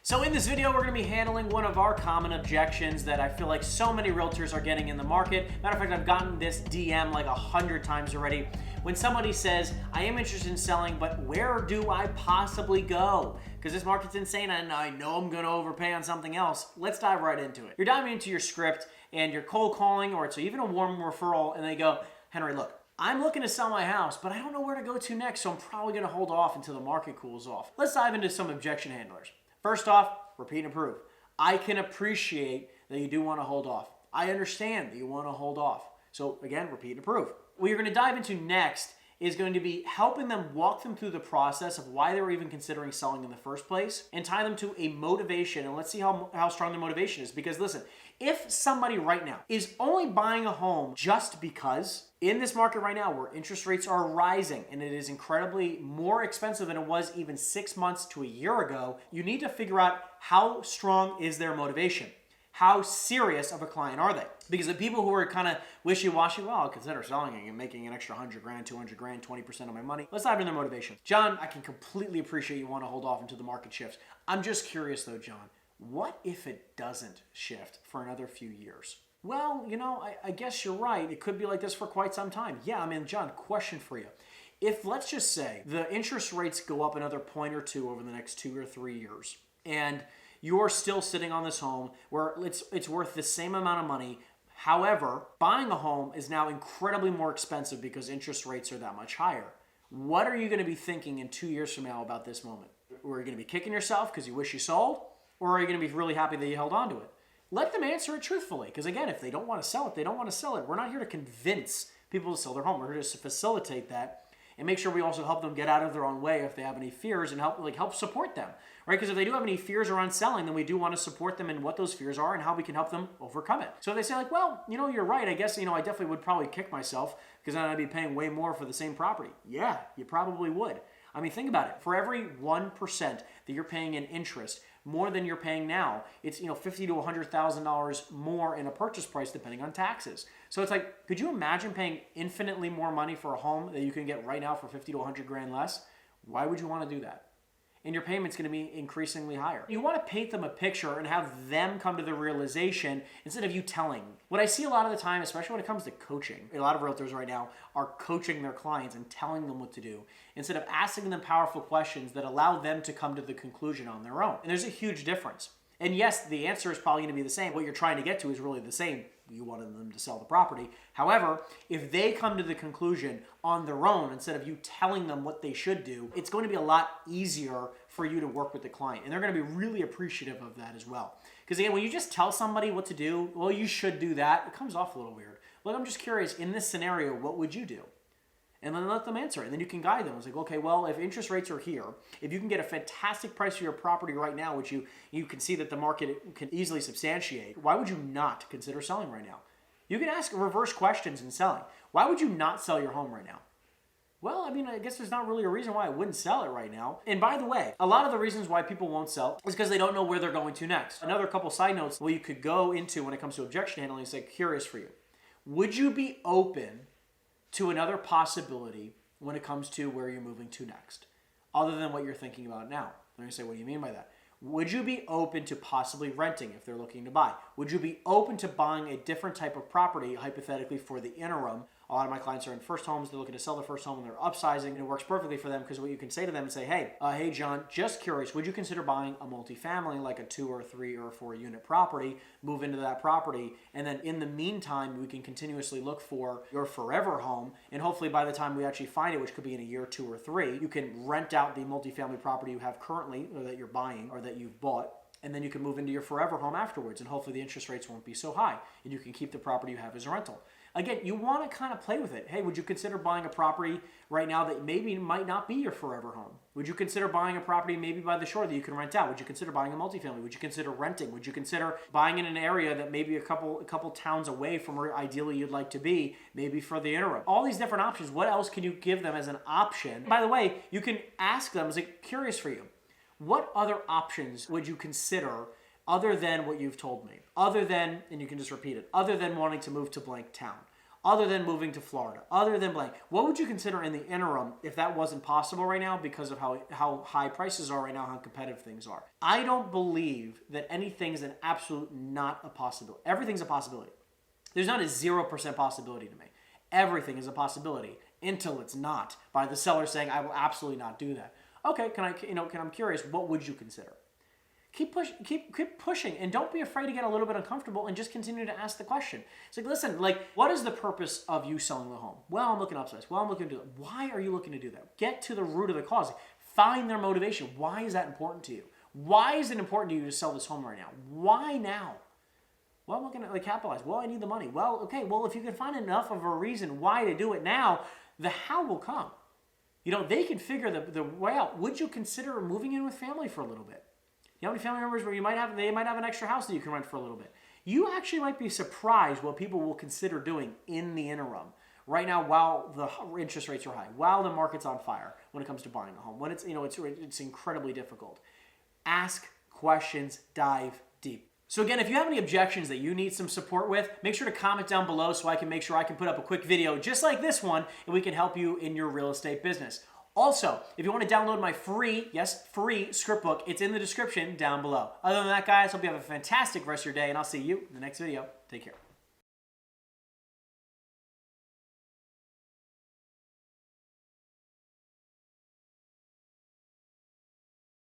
So in this video, we're going to be handling one of our common objections that I feel like so many realtors are getting in the market. Matter of fact, I've gotten this DM like 100 times already. When somebody says, I am interested in selling, but where do I possibly go? Because this market's insane and I know I'm going to overpay on something else. Let's dive right into it. You're diving into your script and you're cold calling, or it's even a warm referral, and they go, Henry, look, I'm looking to sell my house, but I don't know where to go to next, so I'm probably going to hold off until the market cools off. Let's dive into some objection handlers. First off, repeat and approve. I can appreciate that you do want to hold off. I understand that you want to hold off. So again, repeat and approve. What you're going to dive into next is going to be helping them walk them through the process of why they were even considering selling in the first place and tie them to a motivation. And let's see how strong the motivation is. Because listen, if somebody right now is only buying a home just because in this market right now where interest rates are rising and it is incredibly more expensive than it was even 6 months to a year ago, you need to figure out how strong is their motivation. How serious of a client are they? Because the people who are kind of wishy-washy, well, I'll consider selling and making an extra 100 grand, 200 grand, 20% of my money. Let's dive into their motivation. John, I can completely appreciate you want to hold off until the market shifts. I'm just curious though, John, what if it doesn't shift for another few years? Well, you know, I guess you're right. It could be like this for quite some time. Yeah, I mean, John, question for you. If, let's just say, the interest rates go up another point or two over the next 2 or 3 years, and you're still sitting on this home where it's worth the same amount of money. However, buying a home is now incredibly more expensive because interest rates are that much higher. What are you going to be thinking in 2 years from now about this moment? Are you going to be kicking yourself because you wish you sold? Or are you going to be really happy that you held on to it? Let them answer it truthfully. Because again, if they don't want to sell it, they don't want to sell it. We're not here to convince people to sell their home. We're here to facilitate that and make sure we also help them get out of their own way if they have any fears and help support them, right? Because if they do have any fears around selling, then we do want to support them in what those fears are and how we can help them overcome it. So if they say like, well, you know, you're right. I guess, you know, I definitely would probably kick myself because then I'd be paying way more for the same property. Yeah, you probably would. I mean, think about it. For every 1% that you're paying in interest, more than you're paying now, it's, you know, $50,000 to $100,000 more in a purchase price depending on taxes. So it's like, could you imagine paying infinitely more money for a home that you can get right now for 50 to 100 grand less? Why would you want to do that? And your payment's going to be increasingly higher. You want to paint them a picture and have them come to the realization instead of you telling. What I see a lot of the time, especially when it comes to coaching, a lot of realtors right now are coaching their clients and telling them what to do instead of asking them powerful questions that allow them to come to the conclusion on their own. And there's a huge difference. And yes, the answer is probably going to be the same. What you're trying to get to is really the same. You wanted them to sell the property. However, if they come to the conclusion on their own, instead of you telling them what they should do, it's going to be a lot easier for you to work with the client. And they're going to be really appreciative of that as well. Because again, when you just tell somebody what to do, well, you should do that, it comes off a little weird. Look, I'm just curious, in this scenario, what would you do? And then let them answer it. And then you can guide them. It's like, okay, well, if interest rates are here, if you can get a fantastic price for your property right now, which you can see that the market can easily substantiate, why would you not consider selling right now? You can ask reverse questions in selling. Why would you not sell your home right now? Well, I mean, I guess there's not really a reason why I wouldn't sell it right now. And by the way, a lot of the reasons why people won't sell is because they don't know where they're going to next. Another couple side notes what you could go into when it comes to objection handling is like, curious for you. Would you be open to another possibility when it comes to where you're moving to next, other than what you're thinking about now? They're going to say, what do you mean by that? Would you be open to possibly renting if they're looking to buy? Would you be open to buying a different type of property, hypothetically, for the interim? A lot of my clients are in first homes. They're looking to sell their first home and they're upsizing, and it works perfectly for them because what you can say to them and say, hey, John, just curious, would you consider buying a multifamily, like a 2 or 3 or 4 unit property, move into that property, and then in the meantime, we can continuously look for your forever home, and hopefully by the time we actually find it, which could be in a year, 2 or 3, you can rent out the multifamily property you have currently, or that you're buying, or that you've bought, and then you can move into your forever home afterwards, and hopefully the interest rates won't be so high, and you can keep the property you have as a rental. Again, you want to kind of play with it. Hey, would you consider buying a property right now that maybe might not be your forever home? Would you consider buying a property maybe by the shore that you can rent out? Would you consider buying a multifamily? Would you consider renting? Would you consider buying in an area that maybe a couple towns away from where ideally you'd like to be, maybe for the interim? All these different options. What else can you give them as an option? By the way, you can ask them, is it curious for you? What other options would you consider other than what you've told me? Other than, and you can just repeat it, other than wanting to move to blank town? other than moving to Florida, other than blank? What would you consider in the interim if that wasn't possible right now because of how high prices are right now, how competitive things are? I don't believe that anything is an absolute not a possibility. Everything's a possibility. There's not a 0% possibility to me. Everything is a possibility until it's not, by the seller saying, I will absolutely not do that. Okay, I'm curious, what would you consider? Keep pushing, and don't be afraid to get a little bit uncomfortable and just continue to ask the question. It's like, listen, what is the purpose of you selling the home? Well, I'm looking to upsize. Well, I'm looking to do it. Why are you looking to do that? Get to the root of the cause. Find their motivation. Why is that important to you? Why is it important to you to sell this home right now? Why now? Well, I'm looking to capitalize. Well, I need the money. Well, okay, well, if you can find enough of a reason why to do it now, the how will come. They can figure the way out. Would you consider moving in with family for a little bit? You know how many family members where they might have an extra house that you can rent for a little bit? You actually might be surprised what people will consider doing in the interim right now while the interest rates are high, while the market's on fire when it comes to buying a home, when it's incredibly difficult. Ask questions, dive deep. So again, if you have any objections that you need some support with, make sure to comment down below so I can make sure I can put up a quick video just like this one and we can help you in your real estate business. Also, if you want to download my free script book, it's in the description down below. Other than that, guys, hope you have a fantastic rest of your day, and I'll see you in the next video. Take care.